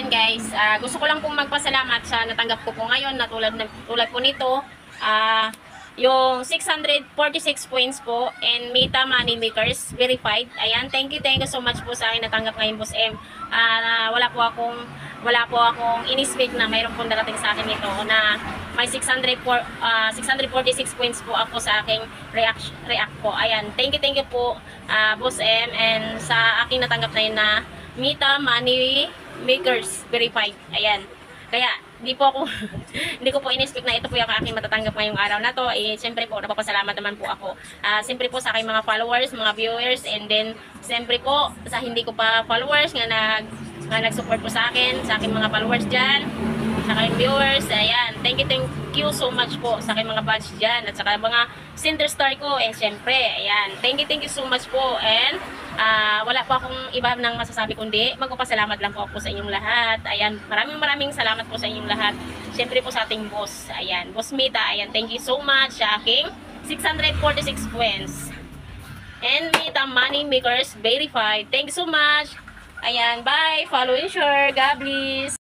ayan guys, gusto ko lang pong magpasalamat sa natanggap ko po ngayon na tulad po nito. Yung 646 points po and Meta Money Makers verified. Ayan, thank you so much po sa akin natanggap ngayon, Boss M. Wala po akong in-expect na mayroon pong darating sa akin ito na may 646 points po ako sa aking react po. Ayan, thank you po Boss M, and sa aking natanggap na yun na Meta Money Makers verified. Ayan. Kaya hindi ko po in-expect na ito po yung aking matatanggap ngayong araw na to. Siyempre po napapasalamat naman po ako. Siyempre po sa aking mga followers, mga viewers, and then siyempre po sa hindi ko pa followers nga nag-support po sa akin, sa aking mga followers diyan, sa aking viewers. Ayan, thank you so much po sa aking mga badge diyan at sa mga center star ko. Siyempre, ayan, thank you so much po, and wala po akong iba nang masasabi kundi magpapasalamat lang po ako sa inyong lahat. Ayan, maraming salamat po sa inyong lahat. Siyempre po sa ating boss, ayan, Boss Meta, ayan, thank you so much sa aking 646 points. And Meta Money Makers verified. Thank you so much. Ayan, bye. Follow and share. God bless.